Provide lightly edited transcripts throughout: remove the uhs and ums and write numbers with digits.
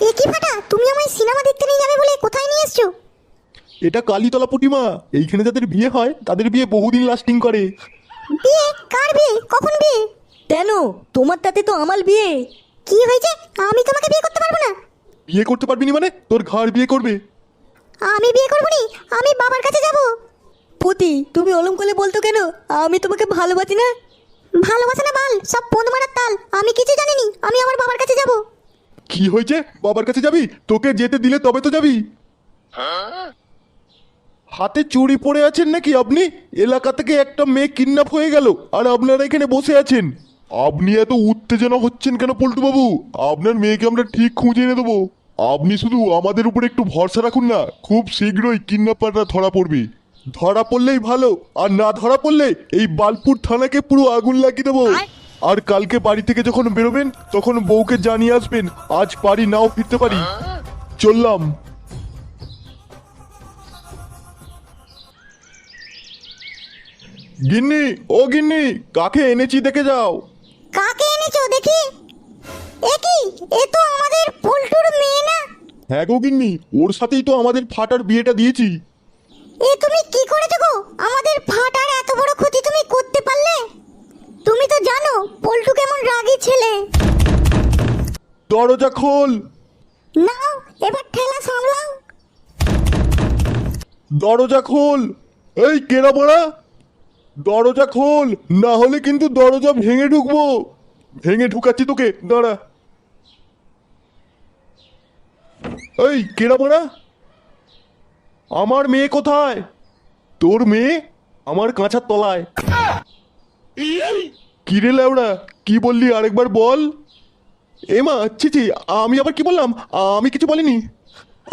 এ কি ফাটা, তুমি আমায় সিনেমা দেখতে নিয়ে যাবে বলে কোথায় নিয়ে এসছো? এটা কালীতলা প্রতিমা। এইখানে যাদের বিয়ে হয় তাদের বিয়ে বহুদিন লাস্টিং করে। বিয়ে? কার বিয়ে? কখন বিয়ে? কেন, তোমার তাতে তো আমার বিয়ে। কি হয়েছে? আমি তোমাকে বিয়ে করতে পারবো না। বিয়ে করতে পারবি না মানে? তোর ঘর বিয়ে করবে। আমি বিয়ে করবো নি, আমি বাবার কাছে যাব। পতি, তুমি ওলম করে বলতো কেন? আমি তোমাকে ভালোবাসি না। ভালোবাসা না বাল, সব পোদ মারার তাল। আমি কিছু জানিনি, আমি আমার বাবার কাছে যাব। কি হয়েছে? বাবার কাছে যাবি? তোকে যেতে দিলে তবে তো যাবি। হাতে চুড়ি পরে আছেন নাকি আপনি? এলাকা থেকে একটা মেয়ে কিডন্যাপ হয়ে গেল আর আপনারা এখানে বসে আছেন। আপনি এত উত্তেজনা হচ্ছেন কেন পল্টু বাবু? আপনার মেয়েকে আমরা ঠিক খুঁজে এনে দেবো। আপনি শুধু আমাদের উপরে একটু ভরসা রাখুন না, খুব শীঘ্রই কিডন্যাপাররা ধরা পড়বে। ধরা পড়লেই ভালো, আর না ধরা পড়লে এই বালপুর থানাকে পুরো আগুন লাগিয়ে দেবো। আর কালকে বাড়ি থেকে যখন বেরোবেন তখন বউকে জানিয়ে আসবেন, আজ পারি নাও ফিরতে পারি। চললাম। গিন্নি, ও গিন্নি, কাকে এনেছি দেখে যাও। কাকে এনেছো দেখি? এ কি, এ তো আমাদের পল্টুর মেয়ে না? হ্যাঁ গো গিন্নি, ওর সাথেই তো আমাদের ফাটার বিয়েটা দিয়েছি। এ তুমি কি করেছো গো? আমাদের ফাটার এত বড় ক্ষতি তুমি করতে পারলে? তুমি তো জানো পল্টু কেমন রাগী ছেলে। দরজা খোল। নাও, এবার ঠেলা সামলাও। দরজা খোল। এই কেরা বড়া, দরজা খোল, না হলে কিন্তু দরজা ভেঙে ঢুকবো। ভেঙে ঢুকাচ্ছি তোকে, দাঁড়া। এই কেরা বড়া, আমার মেয়ে কোথায়? তোর মেয়ে আমার কাঁচার তলায়। কিরে লেওড়া, কি বললি আরেকবার বল। এমা ছি, আমি আবার কি বললাম? আমি কিছু বলিনি।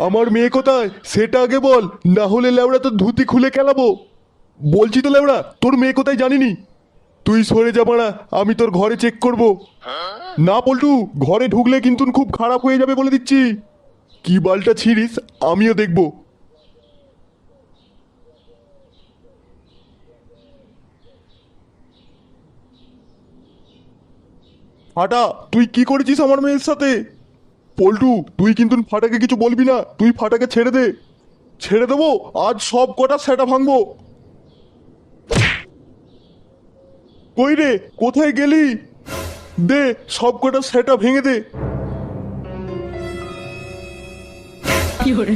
আমার মেয়ে কোথায় সেটা আগে বল, না হলে লেওড়া তো ধুতি খুলে খেলাবো। বলছি তো লেওড়া, তোর মেয়ে কোথায় জানিনি। তুই সরে যা বাড়া, আমি তোর ঘরে চেক করব। না পল্টু, ঘরে ঢুকলে কিন্তু খুব খারাপ হয়ে যাবে বলে দিচ্ছি। কি বালটা ছিঁড়িস আমিও দেখব। ফাটা, তুই কি করেছিস আমার মেয়ের সাথে? পল্টু, তুই কিন্তু ফাটাকে কিছু বলবি না, তুই ফাটাকে ছেড়ে দে। ছেড়ে দেবো, আজ সব কটা সেটা ভাঙবো। কই রে, কোথায় গেলি? দে, সব কটা সেটা ভেঙে দে। কি হরে?